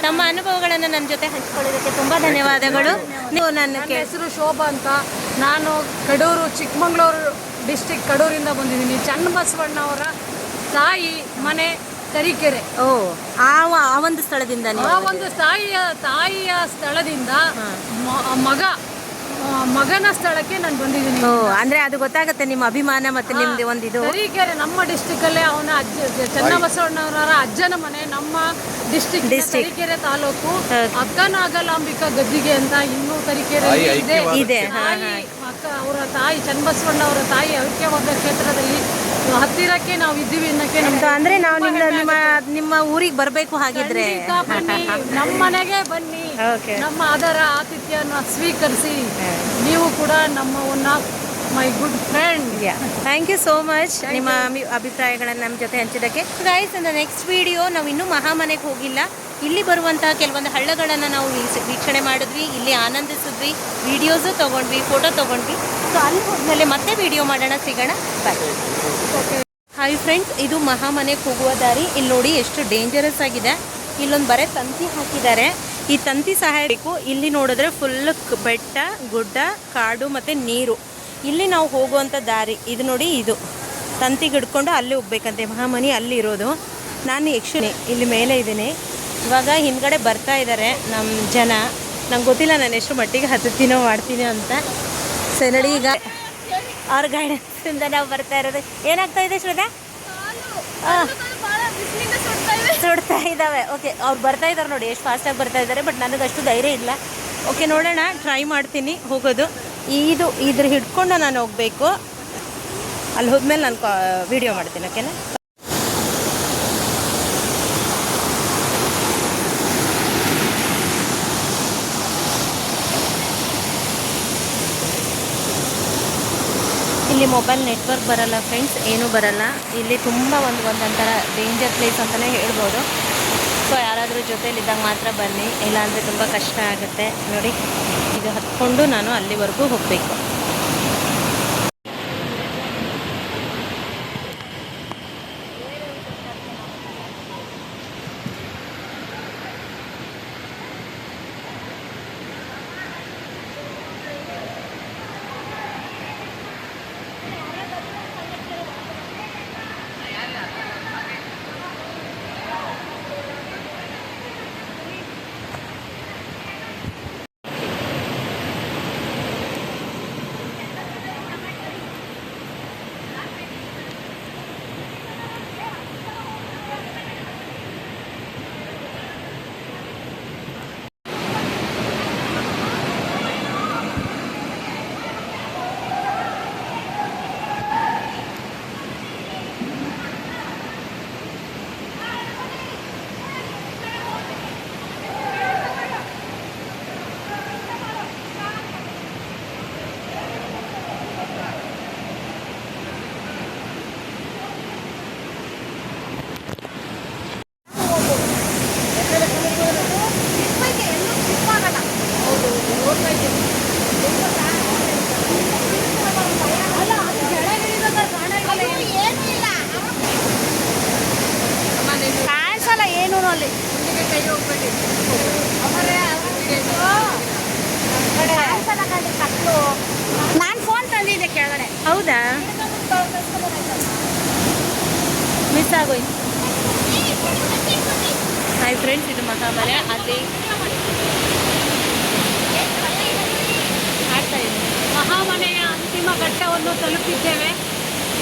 ತಮ್ಮ ಅನುಭವಗಳನ್ನು ನನ್ನ ಜೊತೆ ಹಂಚ್ಕೊಳ್ಳೋದಕ್ಕೆ ತುಂಬ ಧನ್ಯವಾದಗಳು. ನೀವು ನನ್ನ ಹೆಸರು ಶೋಭಾ ಅಂತ. ನಾನು ಕಡೂರು, ಚಿಕ್ಕಮಗಳೂರು ಡಿಸ್ಟಿಕ್ ಕಡೂರಿಂದ ಬಂದಿದ್ದೀನಿ. ಚನ್ನಬಸವಣ್ಣ ಅವರ ತಾಯಿ ಮನೆ ತರೀಕೆರೆ. ಆ ಒಂದು ಸ್ಥಳದಿಂದ ಆ ಒಂದು ತಾಯಿಯ ಸ್ಥಳದಿಂದ ಮಗನ ಸ್ಥಳಕ್ಕೆ ನಾನು ಬಂದಿದ್ದೀನಿ. ಅಂದ್ರೆ ಅದು ಗೊತ್ತಾಗುತ್ತೆ ನಿಮ್ಮ ಅಭಿಮಾನ ಮತ್ತೆ ನಿಮ್ದು ಒಂದಿದು. ತರೀಕೆರೆ ನಮ್ಮ ಡಿಸ್ಟಿಕಲ್ಲೇ ಅವನ ಚನ್ನಬಸವಣ್ಣವರ ಅಜ್ಜನ ಮನೆ. ನಮ್ಮ ಡಿಸ್ಟಿಕ್ ತರೀಕೆರೆ ತಾಲೂಕು ಅಕ್ಕನಾಗಲಾಂಬಿಕಾ ಗದ್ದಿಗೆ ಅಂತ ಇನ್ನೂ ತರೀಕೆರೆ ಇದೆ. ಅವರ ತಾಯಿ ಚನ್ನಬಸವಣ್ಣ ಅವರ ತಾಯಿ ಐಕ್ಯವಾದ ಕ್ಷೇತ್ರದಲ್ಲಿ ಹತ್ತಿರಕ್ಕೆ ನಾವು ಇದ್ದೀವಿ ಅನ್ನಕ್ಕೆ. ಅಂದ್ರೆ ನಾವು ನಿಮ್ಮ ಊರಿಗೆ ಬರಬೇಕು. ಹಾಗಿದ್ರೆ ನಮ್ಮ ಮನೆಗೆ ಬನ್ನಿ. ನಮ್ಮ ಆದರ ಆತಿಥ್ಯನ ಸ್ವೀಕರಿಸಿ. ನೀವು ಕೂಡ ನಮ್ಮ my good friend. Thank you so much ನಿಮ್ಮ ಅಭಿಪ್ರಾಯಗಳನ್ನು ನಮ್ಮ ಜೊತೆ ಹಂಚಿದ್ದಕ್ಕೆ. Guys, in the next video ನಾವು ಇನ್ನೂ ಮಹಾಮನೆಗೆ ಹೋಗಿಲ್ಲ. ಇಲ್ಲಿ ಬರುವಂತಹ ಕೆಲವೊಂದು ಹಳ್ಳಗಳನ್ನು ನಾವು ವೀಕ್ಷಣೆ ಮಾಡಿದ್ವಿ, ಇಲ್ಲಿ ಆನಂದಿಸಿದ್ವಿ, ವಿಡಿಯೋಸು ತೊಗೊಂಡ್ವಿ, ಫೋಟೋ ತೊಗೊಂಡ್ವಿ. ಸೊ ಅಲ್ಲಿ ಹೋದ್ಮೇಲೆ ಮತ್ತೆ ವಿಡಿಯೋ ಮಾಡೋಣ, ಸಿಗೋಣ. ಬಾಯ್. ಹಾಯ್ ಫ್ರೆಂಡ್ಸ್, ಇದು ಮಹಾಮನೆಗೆ ಹೋಗುವ ದಾರಿ. ಇಲ್ಲಿ ನೋಡಿ ಎಷ್ಟು ಡೇಂಜರಸ್ ಆಗಿದೆ. ಇಲ್ಲೊಂದು ಬರೀ ತಂತಿ ಹಾಕಿದ್ದಾರೆ. ಈ ತಂತಿ ಸಹಾಯಕ್ಕೂ ಇಲ್ಲಿ ನೋಡಿದ್ರೆ ಫುಲ್ ಬೆಟ್ಟ, ಗುಡ್ಡ, ಕಾಡು ಮತ್ತು ನೀರು. ಇಲ್ಲಿ ನಾವು ಹೋಗುವಂಥ ದಾರಿ ಇದು ನೋಡಿ. ಇದು ತಂತಿಗೆ ಹಿಡ್ಕೊಂಡು ಅಲ್ಲಿ ಹೋಗ್ಬೇಕಂತೆ. ಮಹಾಮನಿ ಅಲ್ಲಿ ಇರೋದು. ನಾನು ಯಕ್ಷಿಣಿ ಇಲ್ಲಿ ಮೇಲೆ ಇದ್ದೀನಿ. ಇವಾಗ ಹಿಂದ್ಗಡೆ ಬರ್ತಾ ಇದ್ದಾರೆ ನಮ್ಮ ಜನ. ನಂಗೆ ಗೊತ್ತಿಲ್ಲ ನಾನು ಎಷ್ಟು ಮಟ್ಟಿಗೆ ಹತ್ತುತ್ತೀನೋ ಮಾಡ್ತೀನೋ ಅಂತ. ಸೊ ನೋಡಿ, ಈಗ ಅವ್ರ ಗೈಡೆನ್ಸಿಂದ ನಾವು ಬರ್ತಾ ಇರೋದು. ಏನಾಗ್ತಾ ಇದೆ ಶ್ರದ್ಧಾ? ಸುಡ್ತಾ ಇದ್ದಾವೆ. ಓಕೆ, ಅವ್ರು ಬರ್ತಾ ಇದ್ದಾರೆ ನೋಡಿ, ಎಷ್ಟು ಫಾಸ್ಟಾಗಿ ಬರ್ತಾ ಇದ್ದಾರೆ. ಬಟ್ ನನಗಷ್ಟು ಧೈರ್ಯ ಇಲ್ಲ. ಓಕೆ, ನೋಡೋಣ, ಟ್ರೈ ಮಾಡ್ತೀನಿ ಹೋಗೋದು. ಇದ್ರ ಹಿಡ್ಕೊಂಡು ನಾನು ಹೋಗಬೇಕು. ಅಲ್ಲಿ ಹೋದ್ಮೇಲೆ ನಾನು ವಿಡಿಯೋ ಮಾಡ್ತೀನಿ. ಓಕೆನಾ? ಇಲ್ಲಿ ಮೊಬೈಲ್ ನೆಟ್ವರ್ಕ್ ಬರಲ್ಲ ಫ್ರೆಂಡ್ಸ್, ಏನೂ ಬರಲ್ಲ. ಇಲ್ಲಿ ತುಂಬ ಒಂದೊಂಥರ ಡೇಂಜರ್ ಪ್ಲೇಸ್ ಅಂತಲೇ ಹೇಳ್ಬೋದು. ಸೊ ಯಾರಾದರೂ ಜೊತೇಲಿದ್ದಾಗ ಮಾತ್ರ ಬನ್ನಿ, ಇಲ್ಲಾಂದರೆ ತುಂಬ ಕಷ್ಟ ಆಗುತ್ತೆ. ನೋಡಿ, ಈಗ ಹತ್ಕೊಂಡು ನಾನು ಅಲ್ಲಿವರೆಗೂ ಹೋಗಬೇಕು. ಕಾಣಿಸಲ್ಲ ಏನೂ ಅಲ್ಲಿ. ನಾನು ಫೋನ್ ತಂದಿದ್ದೆ ಕೆಳಗಡೆ. ಹೌದಾ? ಮಿಸ್ ಆಗೋಯ್ತು. ಹಾಯ್ ಫ್ರೆಂಡ್ಸ್, ಇದು ಮಹಾಮನೆ. ಅಲ್ಲಿ ಆಡ್ತಾ ಇದ್ದೀನಿ. ಮಹಾಮನೆಯ ಅಂತಿಮ ಘಟ್ಟವನ್ನು ತಲುಪಿದ್ದೇವೆ.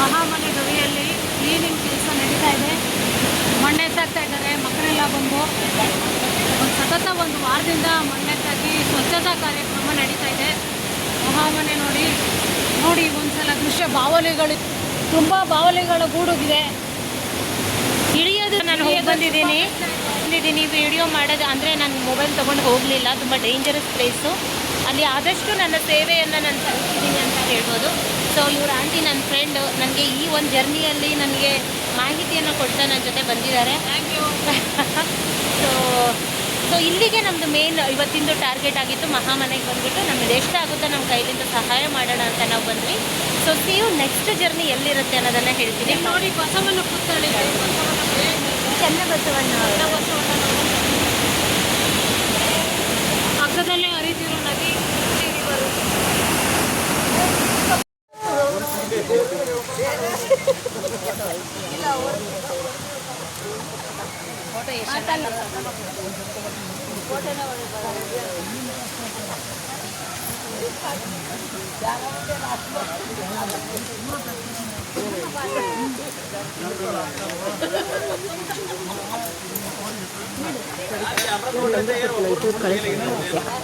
ಮಹಾಮನೆ ಗವಿಯಲ್ಲಿ ಕ್ಲೀನಿಂಗ್ ಕೆಲಸ ನಡೀತಾ ಇದೆ. ಮಣ್ಣೆ ತಾಗ್ತಾ ಇದ್ದಾರೆ ಮಕ್ಕಳೆಲ್ಲ ಬಂದು. ಸತತ ಒಂದು ವಾರದಿಂದ ಮಣ್ಣೆ ತಾಗಿ ಸ್ವಚ್ಛತಾ ಕಾರ್ಯಕ್ರಮ ನಡೀತಾ ಇದೆ. ಮಹಾಮನೆ ನೋಡಿ ಒಂದ್ಸಲ ದೃಶ್ಯ. ಬಾವಲಿಗಳು, ತುಂಬ ಬಾವಲಿಗಳ ಗೂಡುಗಿದೆ. ಇಳಿಯೋದು ನಾನು ಹೋಗಿ ಬಂದಿದ್ದೀನಿ. ವಿಡಿಯೋ ಮಾಡೋದು ಅಂದರೆ ನಾನು ಮೊಬೈಲ್ ತೊಗೊಂಡು ಹೋಗಲಿಲ್ಲ. ತುಂಬ ಡೇಂಜರಸ್ ಪ್ಲೇಸು. ಅಲ್ಲಿ ಆದಷ್ಟು ನನ್ನ ಸೇವೆಯನ್ನು ನಾನು ಸಲ್ಲಿಸಿದ್ದೀನಿ ಅಂತ ಹೇಳ್ಬೋದು. ಸೊ ಇವ್ರ ಆಂಟಿ ನನ್ನ ಫ್ರೆಂಡ್ ನನಗೆ ಈ ಒಂದು ಜರ್ನಿಯಲ್ಲಿ ನನಗೆ ಮಾಹಿತಿಯನ್ನು ಕೊಡ್ತಾ ನನ್ನ ಜೊತೆ ಬಂದಿದ್ದಾರೆ. Thank you. ಸೊ ಇಲ್ಲಿಗೆ ನಮ್ಮದು ಮೇನ್ ಇವತ್ತಿಂದು ಟಾರ್ಗೆಟ್ ಆಗಿತ್ತು. ಮಹಾಮನೆಗೆ ಬಂದುಬಿಟ್ಟು ನಮಗೆ ಎಷ್ಟಾಗುತ್ತೋ ನಮ್ಮ ಕೈಲಿಂದ ಸಹಾಯ ಮಾಡೋಣ ಅಂತ ನಾವು ಬಂದ್ವಿ. ಸೊ ನೀವು ನೆಕ್ಸ್ಟ್ ಜರ್ನಿ ಎಲ್ಲಿರುತ್ತೆ ಅನ್ನೋದನ್ನು ಹೇಳ್ತೀನಿ. ನೋಡಿ, ಬಸವನ ಪುತ್ಥಳಿ, ಚನ್ನಬಸವಣ್ಣ ಪಕ್ಕದಲ್ಲೇ ಹರಿತಿರೋ ನದಿ ಇವರು.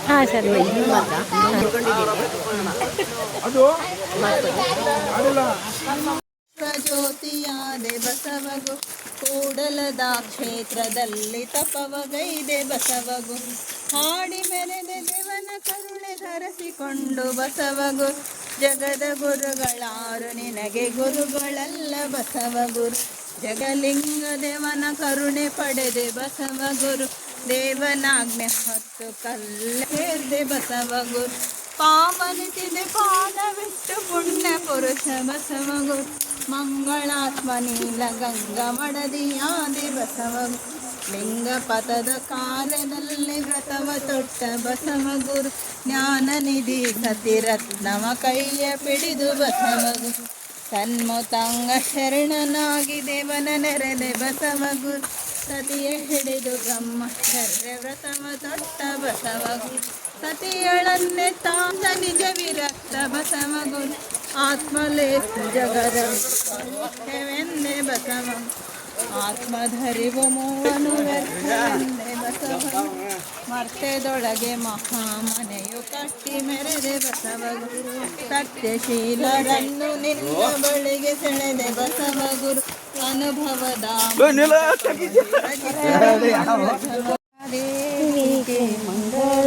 ಹಾಂ ಸರ್. ಜ್ಯೋತಿಯಾದೆ ಬಸವಗು ಕೂಡಲದ ಕ್ಷೇತ್ರದಲ್ಲಿ ತಪವಗೈದೆ ಬಸವಗು ಹಾಡಿ ಮೆರೆದೆ ದೇವನ ಕರುಣೆ ಧರಿಸಿಕೊಂಡು ಬಸವಗು ಜಗದ ಗುರುಗಳಾರು ನಿನಗೆ ಗುರುಗಳಲ್ಲ ಬಸವಗುರು ಜಗಲಿಂಗ ದೇವನ ಕರುಣೆ ಪಡೆದೆ ಬಸವಗುರು ದೇವನಾಜ್ಞೆ ಹೊತ್ತು ಕಲ್ಲ ಸೇರ್ದೆ ಬಸವಗುರು ಪಾವನಿಸಿದೆ ಪಾದವಿಟ್ಟು ಪುಣ್ಯ ಪುರುಷ ಬಸವಗುರು ಮಂಗಳಾತ್ಮ ನೀಲ ಗಂಗಾ ಮಡದಿಯಾದೆ ಬಸವಗುರು ಲಿಂಗ ಪಥದ ಕಾರ್ಯದಲ್ಲಿ ವ್ರತವ ತೊಟ್ಟ ಬಸವಗುರು ಜ್ಞಾನ ನಿಧಿ ಸತಿರತ್ನವ ಕೈಯ ಪಿಡಿದು ಬಸವಗುರು ಸನ್ಮುತಂಗ ಶರಣನಾಗಿ ದೇವನ ನೆರೆದೆ ಬಸವಗುರು ಸತಿಯ ಹಿಡಿದು ಬ್ರಹ್ಮಚರ್ಯ ವ್ರತವ ತೊಟ್ಟ ಬಸವಗುರು ಸತಿಯಳನ್ನೇ ತಾಂದ ನಿಜ ವಿರಕ್ತ ಬಸವಗುರು ಆತ್ಮಲೇಸು ಜಗದೆಂದೆ ಬಸವಗುರು ಆತ್ಮಧರಿವು ಮೂವನು ವ್ಯರ್ಥವೆಂದೆ ಬಸವಗುರು ಮರ್ತೆದೊಳಗೆ ಮಹಾಮನೆಯು ಕಟ್ಟಿ ಮೆರೆದೆ ಬಸವಗುರು ಸತ್ಯಶೀಲರನ್ನು ನಿನ್ನ ಬಳಿಗೆ ಸೆಳೆದೆ ಬಸವಗುರು ಅನುಭವದ ದೇವಿಗೆ ಮಂಗಳ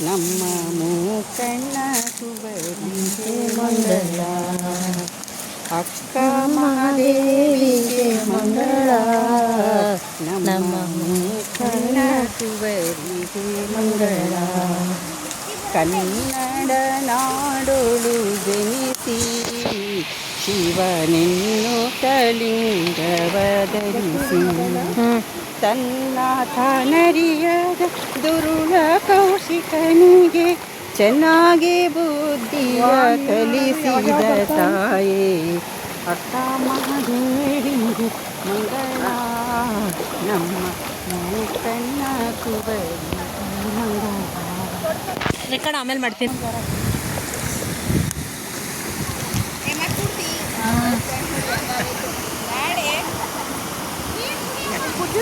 ನಮ್ಮ ಮೂಕಣ್ಣ ಸುಬರಿಗೆ ಮಂಗಳ ಅಕ್ಕ ಮಹಾದೇವಿಗೆ ಮಂಗಳ ನಮ್ಮ ಮೂಕಣ್ಣ ಕುವರಿಗೆ ಮಂಗಳ. ಕನ್ನಡ ನಾಡೋಳು ಜನಿಸಿ ಶಿವನೆನ್ನುತ್ತ ಲಿಂಗವ ಧರಿಸಿ ತನ್ನ ತಾನರಿಯದ ದುರುಳ ಕೌಶಿಕನಿಗೆ ಚೆನ್ನಾಗಿ ಬುದ್ಧಿಯ ಕಲಿಸಿದ ತಾಯೇ ಅಕ್ಕ ಮಹಾದೇವಿಗೆ ಮಂಗಳ. ನಮ್ಮ ಮೂಕಣ್ಣ ಕುವರಿಗೆ ಮಂಗಳ. ರೆಕಾರ್ಡ್ ಆಮೇಲೆ ಮಾಡ್ತೀನಿ. ಕುಡಿದು